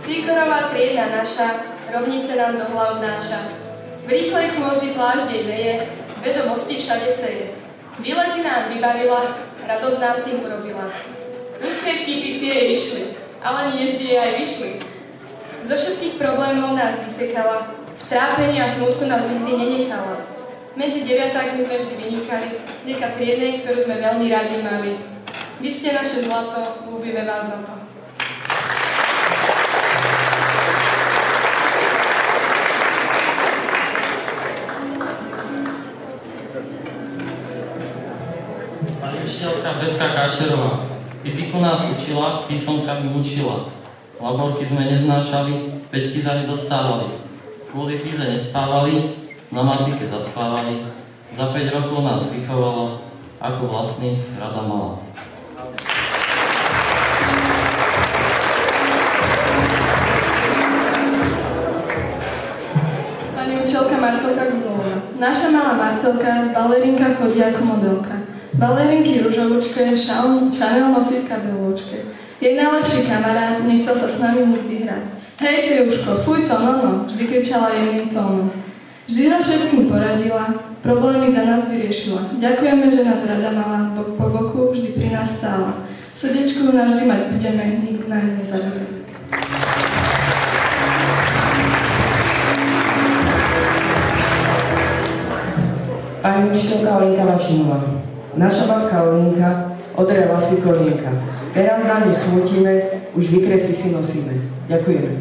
Sýkorová trieda naša, rovnice nám do hlav náša. V rýchlej chôdzi pláždej veje, vedomosti všade seje. Výlety nám vybavila, radosť nám tým urobila. Úspech vtipy tie jej vyšli, ale nie vždy jej aj vyšli. Zo všetkých problémov nás vysekala, v trápení a smutku nás nikdy nenechala. Medzi deviatákmi sme vždy vynikali, vďaka triednej, ktorú sme veľmi radi mali. Vy ste naše zlato, ľúbime vás za to. Pani učiteľka Betka Káčerová, fyziku nás učila, písomkami učila. Laborky sme neznášali, peťky za ne dostávali. Kvôli fíze nespávali, na matike zaspávali. Za 5 rokov nás vychovala, ako vlastný rada mala. Pani učiteľka Marcelka Gzulová. Naša malá Marcelka v balerinka chodí ako modelka. Balerinky ružovúčke, Chanel nosí v kabelúčke. Jej najlepší kamarát nechcel sa s nami nikdy hrať. Hej, ty Juško, fuj to, no, vždy kričala jemným tónom. Vždy nám všetkým poradila, problémy za nás vyriešila. Ďakujeme, že nás rada mala, bok po boku vždy pri nás stála. V srdiečku navždy mať budeme, nikdy nám nezabudeme. Pani učiteľka Olinka Vašinová. Naša babka Olinka odrela si kolienka. Teraz za ňu smutíme, už vykresy si nosíme. Ďakujeme.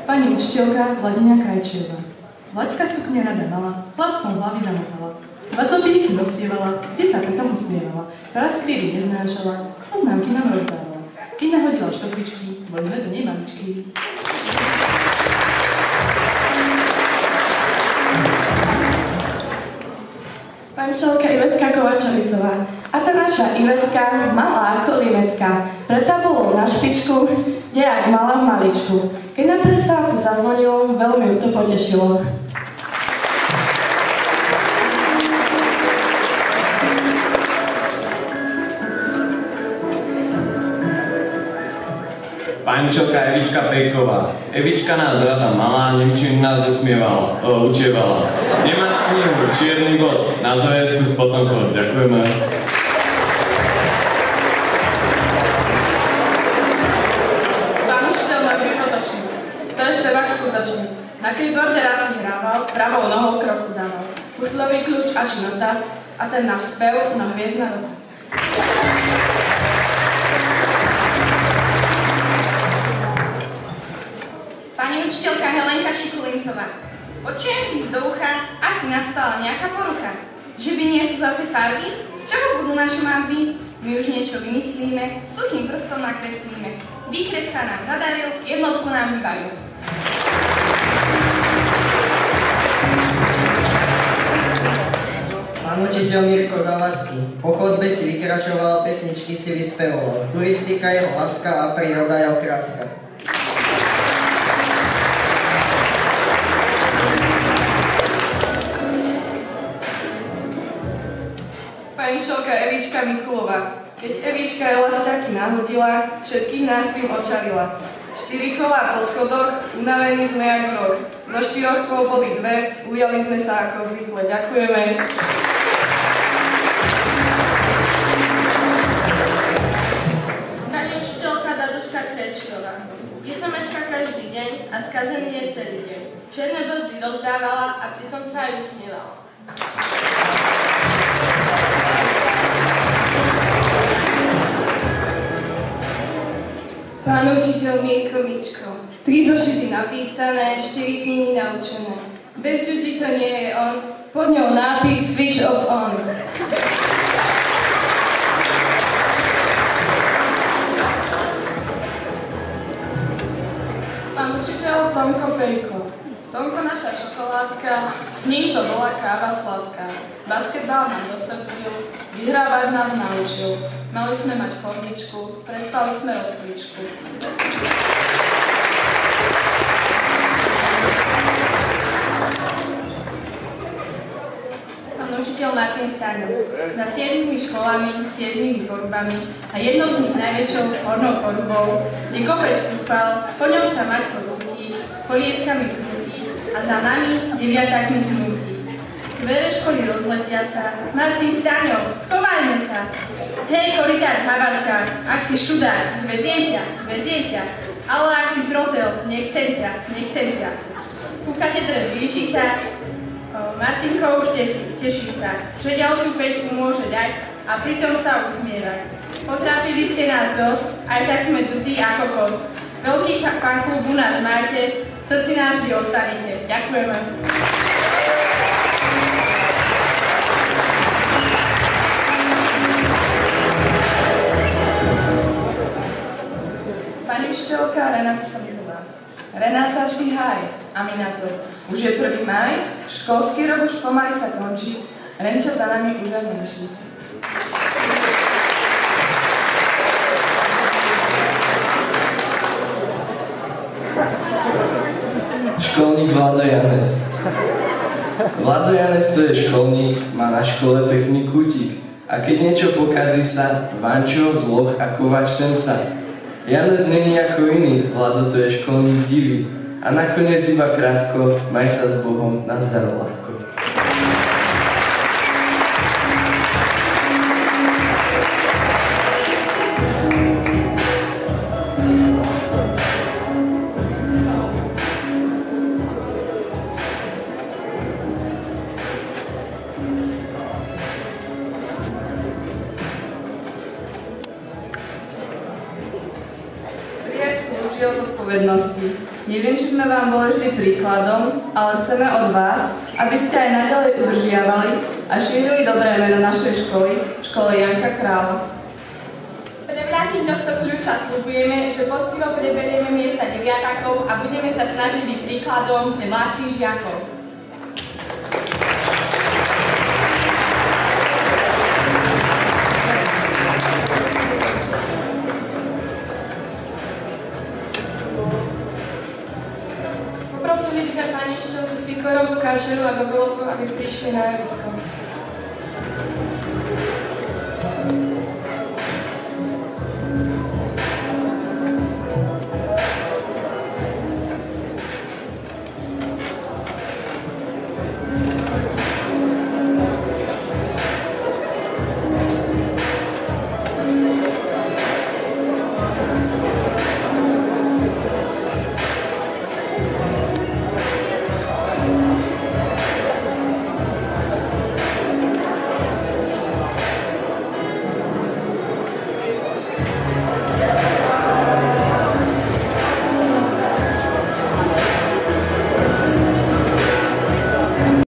Pani učiteľka Vladina Krajčiová. Vlaďka sukne rada mala, chlapcom hlavy zamotala. 2 copíky dosievala, 10 pritom usmievala. Raz kriedy neznášala, poznámky nám rozdávala. Keď nahodila štokvičky, boli sme do nej maličky. Pančelka Ivetka Kovačovicová. A tá naša Ivetka, malá ako limetka, pred tabulou na špičku, dejak mala v maličku. Keď na prestávku zazvonilo, veľmi ju to potešilo. Pančelka Evička Pejková. Evička nás rada malá, nemčinu nás učievala. Nemáš knihu, čierny bod, na záväzku s potom chod. Ďakujeme. Pán učiteľ Marky Potočný. To je spevák skutočný. Na keyboarde rád si hrával, pravou nohou kroku dával. Huslový kľúč a činota a ten náš spev na hviezdna rota. Pani učiteľka Helenka Šikulincová. Počujem ísť do ucha, asi nastala nejaká porucha. Že by nie sú zase farby? Z čoho budú naše mapy? My už niečo vymyslíme, suchým prstom nakreslíme. Výkres sa nám zadaril, jednotku nám vybavil. Pán učiteľ Mirko Zavacký. Po chodbe si vykračoval, pesničky si vyspevoval. Turistika jeho láska a príroda jeho kráska. Pani šolka Evička Mikulová. Keď Evička elastiaky nahodila, všetkých nás tým očarila. 4 kolá po schodoch, unavení sme jak vrok. Zo 4 kôl boli 2, ujali sme sa ako obvykle. Ďakujeme. Pani učiteľka Daduška Krečková. Písomečka každý deň a skazený je celý deň. Čierne body rozdávala a pritom sa aj usmievala. Pán učiteľ Mirko Mičko. 3 zošity napísané, 4 knihy naučené. Bez ďuždy to nie je on, pod ňou nápis Switch off on. Pán učiteľ Tomko Pejko. Tomko naša čokoládka, s ním to bola káva sladká. Basketbal nám dosadil, Vyhrávať nás naučil. Mali sme mať korničku, prespali sme rozcvičku. Pán učiteľ Martin Staňo. Za 7 školami, 7 chorobami a jednou z nich najväčšou hornou chorobou, kde kopec stúpal, po ňom sa Maťko rúti, polieskami krúti a za nami deviatakmi smúti. Dvere školy rozletia sa. Martin Staňo, schovajme sa! Hej, koritár Havatka, ak si študák, zväziem ťa. Ale ak si trotel, nechcem ťa. Ku katedre blíži sa, Martinko už teší sa, že ďalšiu peťku môže dať a pritom sa usmievať. Potrápili ste nás dosť, aj tak sme dutí ako kost. Veľký fanklub u nás máte, v srdci nás vždy ostanete. Ďakujeme. Pani učiteľka Renáta Samizová. Renáta vždy háj, a my na to. Už je 1. máj, školský rok už pomaly sa končí, Renča za nami už aj menší. Školník Vlado Janes. Vlado Janes, to je školník, má na škole pekný kútik. A keď niečo pokazí sa, Vančo, Zloch a Kovač sem sa. Janes není ako iný, Vlado to je školník divý. A nakoniec iba krátko, maj sa s Bohom, nazdar, Vladko. O zodpovednosti. Neviem, či sme vám boli vždy príkladom, ale chceme od vás, aby ste aj naďalej udržiavali a šírili dobré meno našej školy Janka Krála. Prevrátiť tohto kľúča sľubujeme, že poctivo preberieme miesta deviatakov a budeme sa snažiť byť príkladom pre mladších žiakov. Poprosili by sme pani učiteľku Sikorovú Káčeru a Gobelovú, aby prišli na javisko.